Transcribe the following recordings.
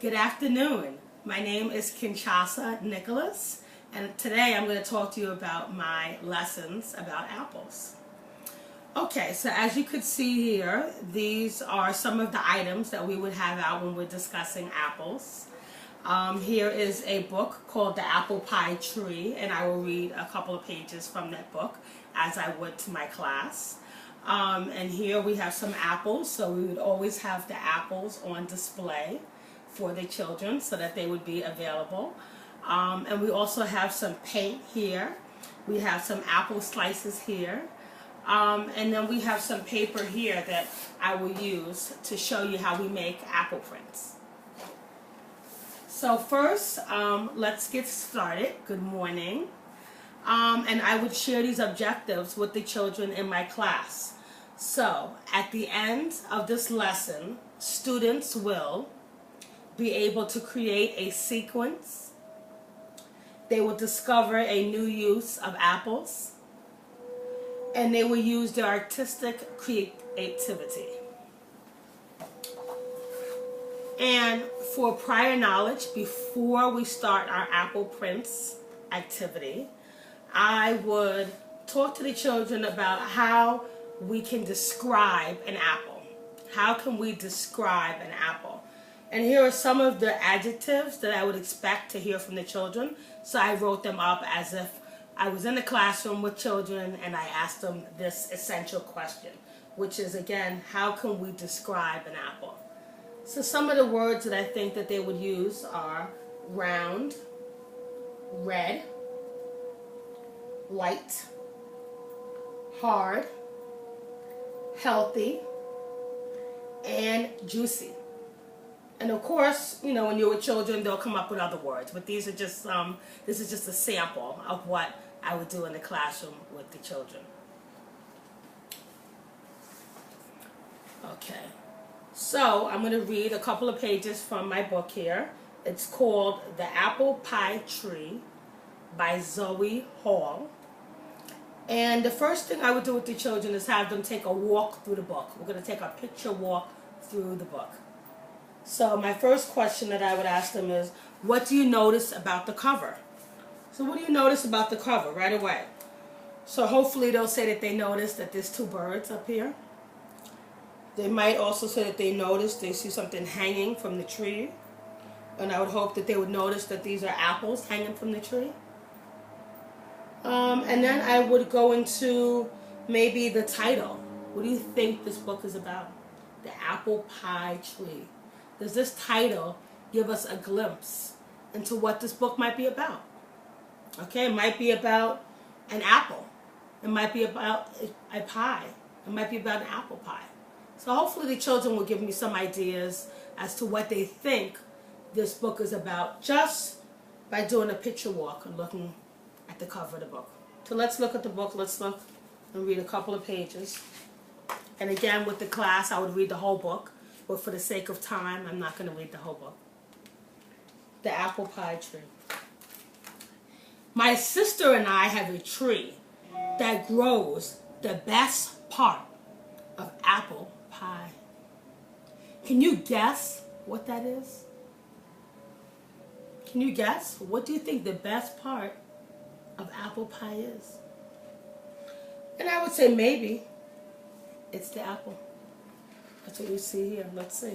Good afternoon. My name is Kinshasa Nicholas, and today I'm going to talk to you about my lessons about apples. Okay, so as you could see here, these are some of the items that we would have out when we're discussing apples. Here is a book called The Apple Pie Tree, and I will read a couple of pages from that book as I would to my class. And here we have some apples, so we would always have the apples on display for the children so that they would be available. And we also have some paint here. We have some apple slices here. And then we have some paper here that I will use to show you how we make apple prints. So first, let's get started. Good morning. And I would share these objectives with the children in my class. So at the end of this lesson, students will be able to create a sequence. They will discover a new use of apples, and they will use their artistic creativity. And for prior knowledge, before we start our apple prints activity, I would talk to the children about how we can describe an apple. How can we describe an apple? And here are some of the adjectives that I would expect to hear from the children. So I wrote them up as if I was in the classroom with children and I asked them this essential question, which is, again, how can we describe an apple? So some of the words that I think that they would use are round, red, light, hard, healthy, and juicy. And of course, you know, when you're with children, they'll come up with other words. But these are just this is just a sample of what I would do in the classroom with the children. Okay. So I'm going to read a couple of pages from my book here. It's called The Apple Pie Tree by Zoe Hall. And the first thing I would do with the children is have them take a walk through the book. We're going to take a picture walk through the book. So my first question that I would ask them is, what do you notice about the cover? So what do you notice about the cover right away? So hopefully they'll say that they notice that there's two birds up here. They might also say that they see something hanging from the tree. And I would hope that they would notice that these are apples hanging from the tree. And then I would go into maybe the title. What do you think this book is about? The Apple Pie Tree. Does this title give us a glimpse into what this book might be about? Okay, it might be about an apple. It might be about a pie. It might be about an apple pie. So hopefully the children will give me some ideas as to what they think this book is about just by doing a picture walk and looking at the cover of the book. So let's look at the book. Let's look and read a couple of pages. And again, with the class, I would read the whole book. But for the sake of time, I'm not going to read the whole book. The Apple Pie Tree. My sister and I have a tree that grows the best part of apple pie. Can you guess what that is? Can you guess? What do you think the best part of apple pie is? And I would say maybe it's the apple. That's what we see here. Let's see.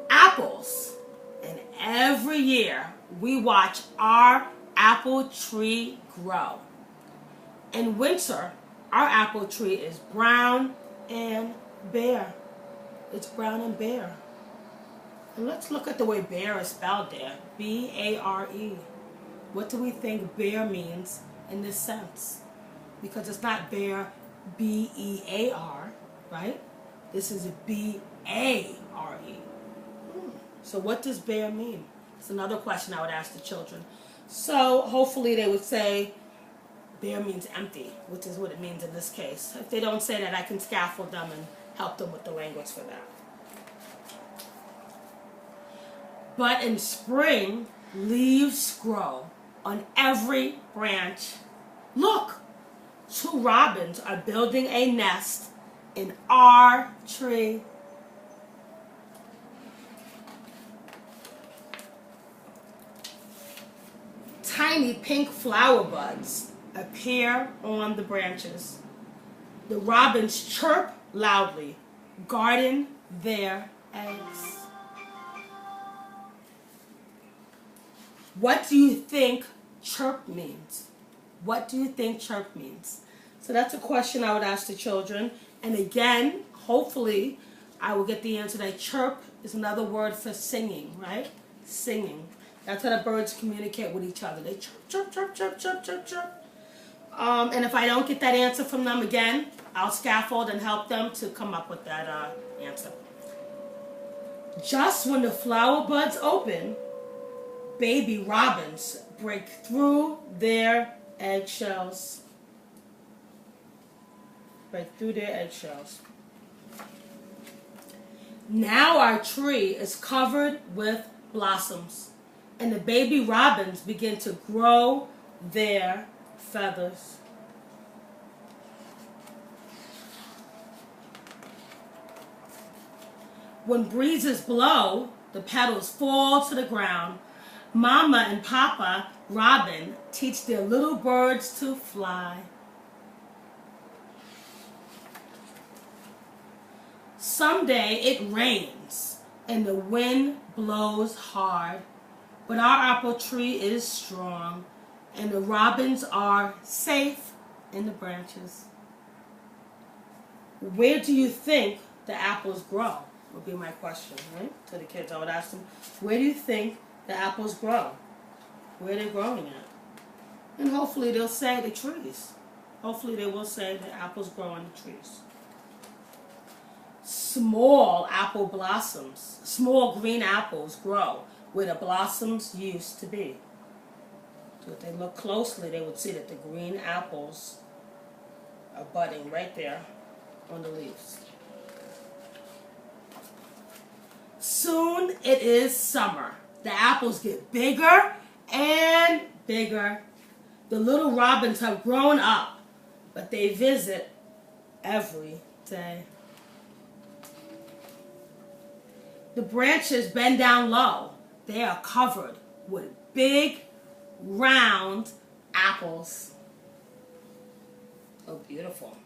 Apples. And every year we watch our apple tree grow. In winter, our apple tree is brown and bare. It's brown and bare. And let's look at the way bare is spelled there. B-A-R-E. What do we think bare means in this sense? Because it's not bare, B-E-A-R. Right? This is B-A-R-E. So what does bare mean? It's another question I would ask the children. So hopefully they would say bare means empty, which is what it means in this case. If they don't say that, I can scaffold them and help them with the language for that. But in spring, leaves grow on every branch. Look, two robins are building a nest in our tree. tiny pink flower buds appear on the branches. The robins chirp loudly, guarding their eggs. What do you think chirp means? What do you think chirp means? So that's a question I would ask the children. And again, hopefully, I will get the answer that chirp is another word for singing, right? Singing. That's how the birds communicate with each other. They chirp, chirp, chirp, chirp, chirp, chirp, chirp. And if I don't get that answer from them again, I'll scaffold and help them to come up with that answer. Just when the flower buds open, baby robins break through their eggshells. Break through their eggshells. Now our tree is covered with blossoms, and the baby robins begin to grow their feathers. When breezes blow, the petals fall to the ground. Mama and Papa Robin teach their little birds to fly. Someday it rains and the wind blows hard, but our apple tree is strong and the robins are safe in the branches. Where do you think the apples grow? Would be my question, right? To the kids, I would ask them, where do you think the apples grow? Where are they growing at? And hopefully they'll say the trees. Hopefully they will say the apples grow on the trees. Small apple blossoms, small green apples grow where the blossoms used to be. So if they look closely, they would see that the green apples are budding right there on the leaves. Soon it is summer. The apples get bigger and bigger. The little robins have grown up, but they visit every day. The branches bend down low. They are covered with big, round apples. Oh, beautiful.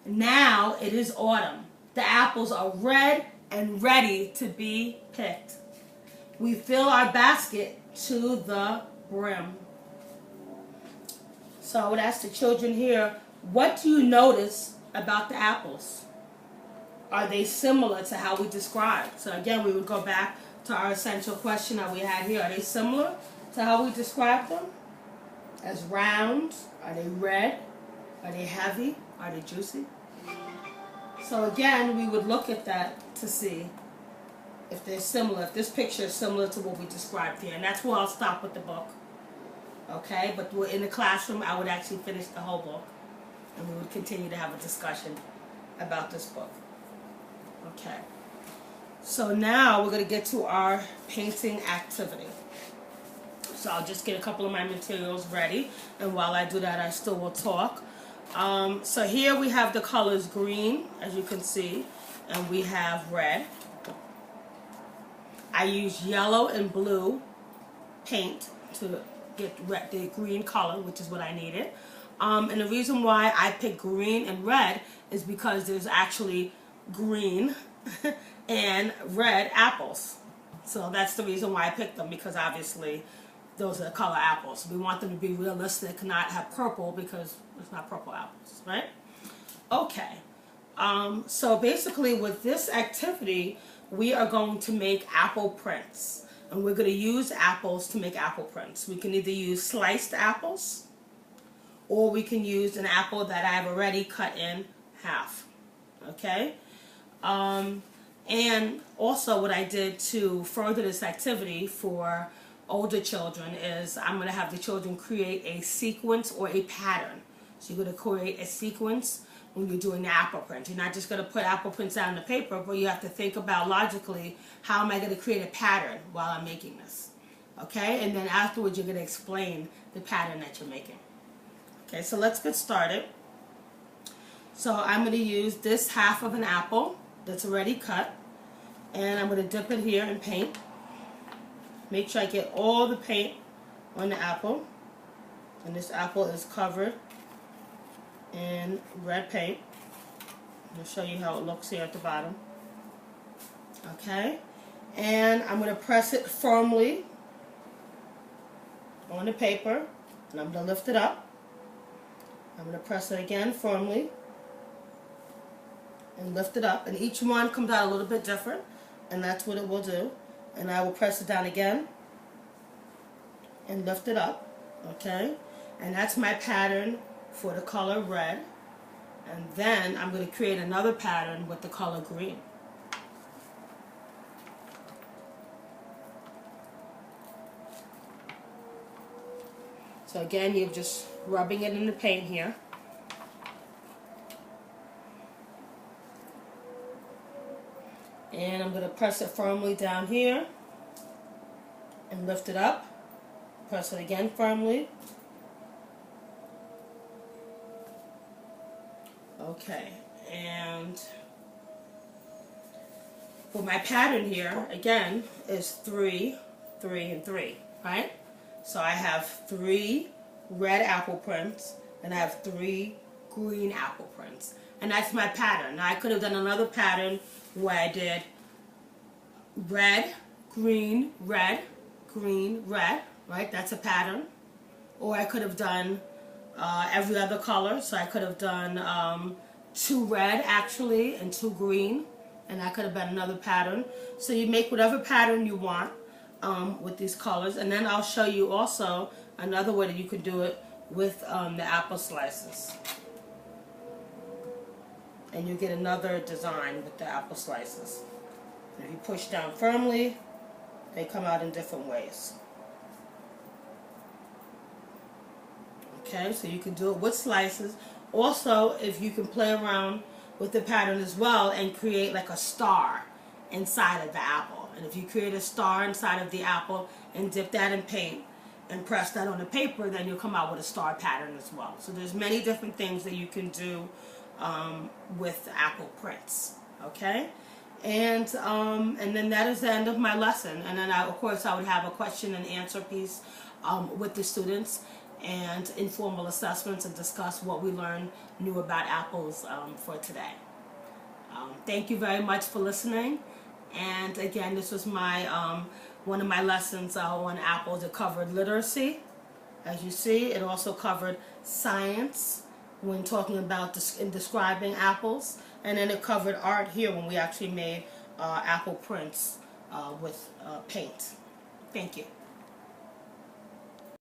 Now it is autumn. The apples are red and ready to be picked. We fill our basket to the brim. So I would ask the children here, what do you notice about the apples? Are they similar to how we described? So again, we would go back to our essential question that we had here. Are they similar to how we described them? As round? Are they red? Are they heavy? Are they juicy? So again, we would look at that to see if they're similar, if this picture is similar to what we described here. And that's where I'll stop with the book. Okay, but in the classroom, I would actually finish the whole book. And we would continue to have a discussion about this book. Okay. So now we're going to get to our painting activity. So I'll just get a couple of my materials ready. And while I do that, I still will talk. So here we have the colors green, as you can see, and we have red. I use yellow and blue paint to get the green color, which is what I needed. And the reason why I picked green and red is because there's actually green and red apples. So that's the reason why I picked them, because obviously those are the color apples. We want them to be realistic, not have purple, because it's not purple apples, right? Okay. So basically with this activity, we are going to make apple prints. And we're going to use apples to make apple prints. We can either use sliced apples, or we can use an apple that I've already cut in half. Okay? And also what I did to further this activity for older children is I'm going to have the children create a sequence or a pattern. So you're going to create a sequence when you're doing the apple print. You're not just going to put apple prints down on the paper, but you have to think about logically, how am I going to create a pattern while I'm making this? Okay? And then afterwards you're going to explain the pattern that you're making. Okay, so let's get started. So I'm going to use this half of an apple, that's already cut, and I'm going to dip it here in paint. Make sure I get all the paint on the apple, and this apple is covered in red paint. I'll show you how it looks here at the bottom. Okay, and I'm going to press it firmly on the paper, and I'm going to lift it up. I'm going to press it again firmly and lift it up, and each one comes out a little bit different, and that's what it will do. And I will press it down again and lift it up. Okay, and that's my pattern for the color red. And then I'm going to create another pattern with the color green. So again, you're just rubbing it in the paint here. And I'm going to press it firmly down here and lift it up. Press it again firmly. Okay, and for my pattern here, again, is 3, 3, and 3, right? So I have 3 red apple prints, and I have 3 green apple prints. And that's my pattern. Now I could have done another pattern where I did red, green, red, right? That's a pattern. Or I could have done every other color. So I could have done 2 red actually and 2 green, and that could have been another pattern. So you make whatever pattern you want with these colors, and then I'll show you also another way that you could do it with the apple slices. And you get another design with the apple slices. If you push down firmly, they come out in different ways. Okay, so you can do it with slices. Also, if you can play around with the pattern as well and create like a star inside of the apple. And if you create a star inside of the apple and dip that in paint and press that on the paper, then you'll come out with a star pattern as well. So there's many different things that you can do with apple prints. Okay, and then that is the end of my lesson. And then of course I would have a question and answer piece with the students and informal assessments and discuss what we learned new about apples for today. Thank you very much for listening. And again, this was my one of my lessons on apples. It covered literacy, as you see. It also covered science when talking about describing apples, and then it covered art here when we actually made apple prints with paint. Thank you.